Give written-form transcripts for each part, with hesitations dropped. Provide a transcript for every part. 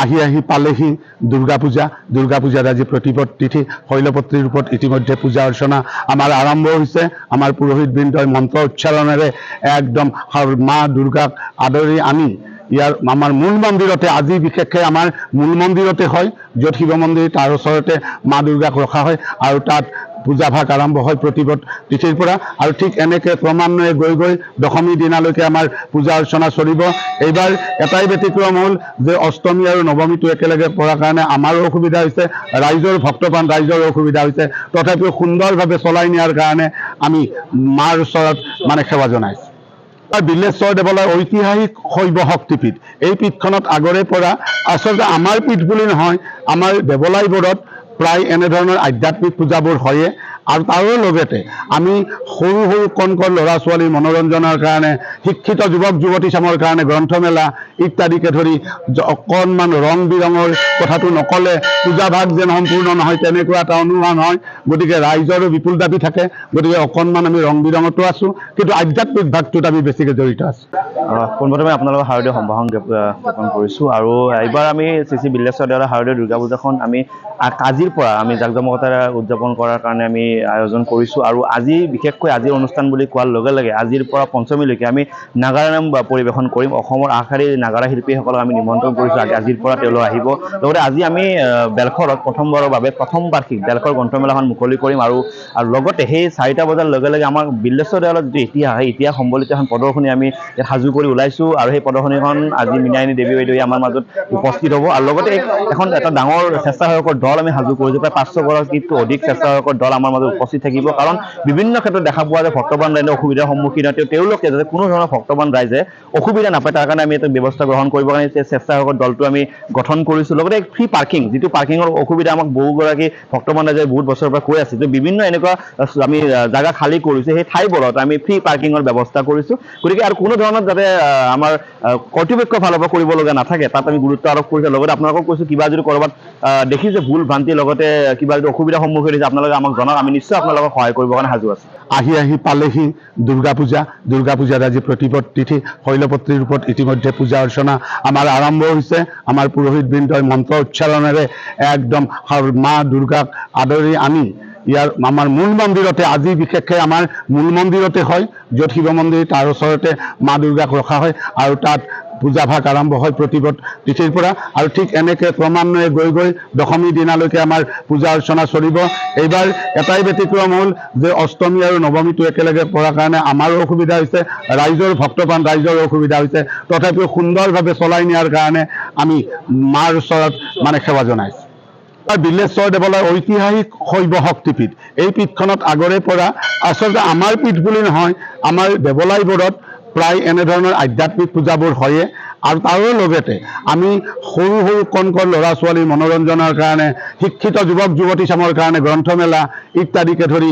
আহি পালেহি দুৰ্গা পূজাৰ আজি প্ৰতিপদ তিথি শৈলপত্ৰী ৰূপত ইতিমধ্যে পূজা অৰ্চনা আমাৰ আৰম্ভ হয়েছে। আমাৰ পুৰোহিতবৃন্দই মন্ত্ৰ উচ্চাৰণেৰে একদম মা দুৰ্গাক আদৰি আনি ইয়াৰ আমাৰ মূল মন্দিৰতে আজি বিশেষকৈ আমাৰ মূল মন্দিৰতে হয়, য'ত শিৱ মন্দিৰ তাৰ ওচৰতে মা দুৰ্গাক ৰখা হয় আৰু তাত পূজাভাগ আৰম্ভ হয় প্ৰতিপদ তিথিৰ পৰা। আৰু ঠিক এনেকৈ ক্ৰমান্বয়ে গৈ দশমী দিনালৈকে আমাৰ পূজা অৰ্চনা চলিব। এইবাৰ এটাই ব্যতিক্ৰম হ'ল যে অষ্টমী আৰু নৱমীটো একেলগে পৰাৰ কাৰণে আমাৰো অসুবিধা হৈছে, ৰাইজৰ ভক্তপ্ৰাণ ৰাইজৰ অসুবিধা হৈছে। তথাপিও সুন্দৰভাৱে চলাই নিয়াৰ কাৰণে আমি মাৰ ওচৰত সেৱা জনাইছোঁ। বিল্লেশ্বৰ দেৱালয় ঐতিহাসিক শৈৱ শক্তিপীঠ। এই পীঠখনত আগৰে পৰা আচলতে আমাৰ পীঠ বুলি নহয়, আমাৰ দেৱালয়বোৰত প্ৰায় এনেধৰণৰ আধ্যাত্মিক পূজাবোৰ হয়ে। আৰু তাৰো লগতে আমি সৰু কণ ল'ৰা ছোৱালীৰ মনোৰঞ্জনৰ কাৰণে, শিক্ষিত যুৱক যুৱতী চামৰ কাৰণে গ্ৰন্থমেলা ইত্যাদিকে ধৰি অকণমান ৰং বিৰঙৰ কথাটো নক'লে পূজাভাগ যেন সম্পূৰ্ণ নহয় তেনেকুৱা এটা অনুমান হয়। গতিকে ৰাইজৰো বিপুল দাবী থাকে, গতিকে অকণমান আমি ৰং বিৰঙতো আছোঁ, কিন্তু আধ্যাত্মিক ভাগটোত আমি বেছিকৈ জড়িত আছোঁ। পোনপ্ৰথমে আপোনালোকৰ শাৰদীয় সম্ভাষণ জ্ঞাপন কৰিছোঁ। আৰু এইবাৰ আমি শ্ৰী বিল্লেশ্বৰ দেৱালয় শাৰদীয় দুৰ্গা পূজাখন আমি আজিৰ পৰা আমি জাকজমকতাৰে উদযাপন কৰাৰ কাৰণে আমি আয়োজন কৰিছোঁ। আৰু আজি বিশেষকৈ আজিৰ অনুষ্ঠান বুলি কোৱাৰ লগে লগে আজিৰ পৰা পঞ্চমীলৈকে আমি নাগাৰা নাম পৰিৱেশন কৰিম। অসমৰ আগশাৰীৰ নাগাৰা শিল্পীসকলক আমি নিমন্ত্ৰণ কৰিছোঁ, আজিৰ পৰা তেওঁলোক আহিব। লগতে আজি আমি বেলশৰত প্ৰথমবাৰৰ বাবে প্ৰথম বাৰ্ষিক বেলশৰ গ্ৰন্থমেলাখন মুকলি কৰিম। আৰু লগতে সেই 4টা বজাৰ লগে লগে আমাৰ বিল্লেশ্বৰ দেৱালয়ৰ যিটো ইতিহাস, সেই ইতিহাস সম্বলিত এখন প্ৰদৰ্শনী আমি ইয়াত সাজু কৰি ওলাইছোঁ। আৰু সেই প্ৰদৰ্শনীখন আজি মৃণালিনী দেৱী বাইদেৱে আমাৰ মাজত উপস্থিত হ'ব। আৰু লগতে এটা ডাঙৰ স্বেচ্ছাসেৱকৰ দল আমি সাজু কৰিছোঁ, প্ৰায় 500গৰাকীতকৈ অধিক স্বেচ্ছাসেৱকৰ দল আমাৰ মাজত উপস্থিত থাকিব। কাৰণ বিভিন্ন ক্ষেত্ৰত দেখা পোৱা যায় ভক্তপ্ৰাণ ৰাইজে অসুবিধাৰ সন্মুখীন হয়, তেওঁলোকে যাতে কোনো ধৰণৰ ভক্তপ্ৰাণ ৰাইজে অসুবিধা নাপায় তাৰ কাৰণে আমি এটা ব্যৱস্থা গ্ৰহণ কৰিবৰ কাৰণে স্বেচ্ছাসেৱকৰ দলটো আমি গঠন কৰিছোঁ। লগতে ফ্ৰী পাৰ্কিং, যিটো পাৰ্কিঙৰ অসুবিধা আমাক বহুগৰাকী ভক্তপ্ৰাণ ৰাইজে বহুত বছৰৰ পৰা কৈ আছে, বিভিন্ন এনেকুৱা আমি জাগা খালী কৰিছোঁ, সেই ঠাইবোৰত আমি ফ্ৰী পাৰ্কিঙৰ ব্যৱস্থা কৰিছোঁ। গতিকে আৰু কোনো ধৰণৰ যাতে আমাৰ কৰ্তৃপক্ষৰ ফালৰ পৰা কৰিবলগীয়া নাথাকে তাত আমি গুৰুত্ব আৰোপ কৰিছোঁ। লগতে আপোনালোকক কৈছোঁ, কিবা যদি ক'ৰবাত দেখিছে ভুল ভ্ৰান্তি লগতে কিবা যদি অসুবিধাৰ সন্মুখীন হৈছে আপোনালোকে আমাক জনাওক, আমি নিশ্চয় আপোনালোকক সহায় কৰিবৰ কাৰণে সাজু আছোঁ। আহি পালেহি দুৰ্গা পূজাৰ আজি প্ৰতিপদ তিথি শৈলপত্ৰী ৰূপত ইতিমধ্যে পূজা অৰ্চনা আমাৰ আৰম্ভ হৈছে। আমাৰ পুৰোহিতবৃন্দই মন্ত্ৰ উচ্চাৰণেৰে একদম মা দুৰ্গাক আদৰি আনি ইয়াৰ আমাৰ মূল মন্দিৰতে আজি বিশেষকৈ আমাৰ মূল মন্দিৰতে হয়, য'ত শিৱ মন্দিৰ তাৰ ওচৰতে মা দুৰ্গাক ৰখা হয় আৰু তাত পূজাভাগ আৰম্ভ হয় প্ৰতিপদ তিথিৰ পৰা। আৰু ঠিক এনেকৈ ক্ৰমান্বয়ে গৈ দশমী দিনালৈকে আমাৰ পূজা অৰ্চনা চলিব। এইবাৰ এটাই ব্যতিক্ৰম হ'ল যে অষ্টমী আৰু নৱমীটো একেলগে পৰাৰ কাৰণে আমাৰো অসুবিধা হৈছে, ৰাইজৰ ভক্তপ্ৰাণ ৰাইজৰ অসুবিধা হৈছে। তথাপিও সুন্দৰভাৱে চলাই নিয়াৰ কাৰণে আমি মাৰ ওচৰত সেৱা জনাইছোঁ। বিল্লেশ্বৰ দেৱালয় ঐতিহাসিক শৈৱ শক্তিপীঠ। এই পীঠখনত আগৰে পৰা আচলতে আমাৰ পীঠ বুলি নহয়, আমাৰ দেৱালয়বোৰত প্ৰায় এনেধৰণৰ আধ্যাত্মিক পূজাবোৰ হয়ে। আৰু তাৰো লগতে আমি সৰু কণ ল'ৰা ছোৱালীৰ মনোৰঞ্জনৰ কাৰণে, শিক্ষিত যুৱক যুৱতী চামৰ কাৰণে গ্ৰন্থমেলা ইত্যাদিকে ধৰি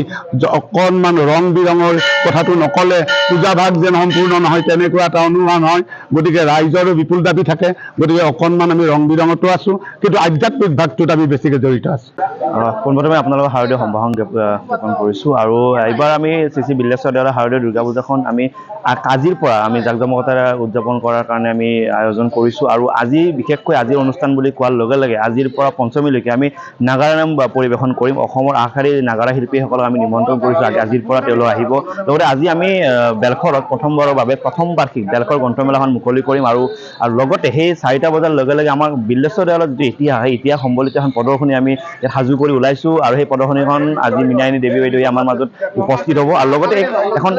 অকণমান ৰং বিৰঙৰ কথাটো নক'লে পূজাভাগ যেন সম্পূৰ্ণ নহয় তেনেকুৱা এটা অনুমান হয়। গতিকে ৰাইজৰো বিপুল দাবী থাকে, গতিকে অকণমান আমি ৰং বিৰঙতো আছোঁ, কিন্তু আধ্যাত্মিক ভাগটোত আমি বেছিকৈ জড়িত আছোঁ। পোনপ্ৰথমে আপোনালোকৰ শাৰদীয় সম্ভাষণ জ্ঞাপন কৰিছোঁ। আৰু এইবাৰ আমি শ্ৰী বিল্লেশ্বৰ দেৱালয় শাৰদীয় দুৰ্গা পূজাখন আমি আজিৰ পৰা আমি জাকজমকতাৰে উদযাপন কৰাৰ কাৰণে আমি আয়োজন কৰিছোঁ। আৰু আজি বিশেষকৈ আজিৰ অনুষ্ঠান বুলি কোৱাৰ লগে লগে আজিৰ পৰা পঞ্চমীলৈকে আমি নাগাৰা নাম পৰিৱেশন কৰিম। অসমৰ আগশাৰীৰ নাগাৰা শিল্পীসকলক আমি নিমন্ত্ৰণ কৰিছোঁ, আজিৰ পৰা তেওঁলোক আহিব। লগতে আজি আমি বেলশৰত প্ৰথমবাৰৰ বাবে প্ৰথম বাৰ্ষিক বেলশৰ গ্ৰন্থমেলাখন মুকলি কৰিম। আৰু লগতে সেই 4টা বজাৰ লগে লগে আমাৰ বিল্লেশ্বৰ দেৱালয়ৰ যিটো ইতিহাস, সেই ইতিহাস সম্বলিত এখন প্ৰদৰ্শনী আমি ইয়াত সাজু কৰি ওলাইছোঁ। আৰু সেই প্ৰদৰ্শনীখন আজি মৃণালিনী দেৱী বাইদেৱে আমাৰ মাজত উপস্থিত হ'ব। আৰু লগতে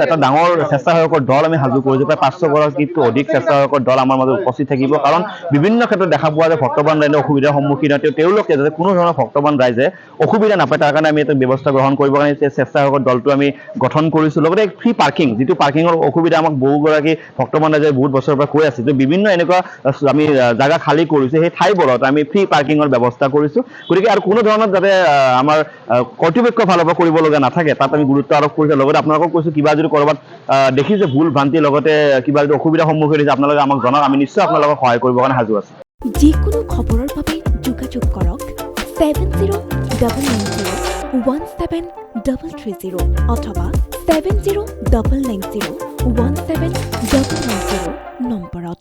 এটা ডাঙৰ স্বেচ্ছাসেৱকৰ দল আমি সাজু কৰিছোঁ, প্ৰায় 500গৰাকীতকৈ অধিক স্বেচ্ছাসেৱকৰ দল আমাৰ মাজত উপস্থিত থাকিব। কাৰণ বিভিন্ন ক্ষেত্ৰত দেখা পোৱা যায় ভক্তপ্ৰাণ ৰাইজে অসুবিধাৰ সন্মুখীন হয়, তেওঁলোকে যাতে কোনো ধৰণৰ ভক্তপ্ৰাণ ৰাইজে অসুবিধা নাপায় তাৰ কাৰণে আমি এটা ব্যৱস্থা গ্ৰহণ কৰিবৰ কাৰণে স্বেচ্ছাসেৱকৰ দলটো আমি গঠন কৰিছোঁ। লগতে ফ্ৰী পাৰ্কিং, যিটো পাৰ্কিঙৰ অসুবিধা আমাক বহুগৰাকী ভক্তপ্ৰাণ ৰাইজে বহুত বছৰৰ পৰা কৈ আছে, বিভিন্ন এনেকুৱা আমি জাগা খালী কৰিছোঁ, সেই ঠাইবোৰত আমি ফ্ৰী পাৰ্কিঙৰ ব্যৱস্থা কৰিছোঁ। গতিকে আৰু কোনো ধৰণৰ যাতে আমাৰ কৰ্তৃপক্ষৰ ফালৰ পৰা কৰিবলগীয়া নাথাকে তাত আমি গুৰুত্ব আৰোপ কৰিছোঁ। লগতে আপোনালোকক কৈছোঁ, কিবা যদি ক'ৰবাত দেখিছে ভুল ভ্ৰান্তি লগতে কিবা যদি অসুবিধাৰ সন্মুখীন হৈছে আপোনালোকে আমাক জনাওক, আমি নিশ্চয় আপোনালোকক সহায় কৰিবৰ কাৰণে সাজু আছোঁ। যিকোনো খবৰৰ বাবে যোগাযোগ কৰক 7000173330 অথবা 7099017990 নম্বৰত।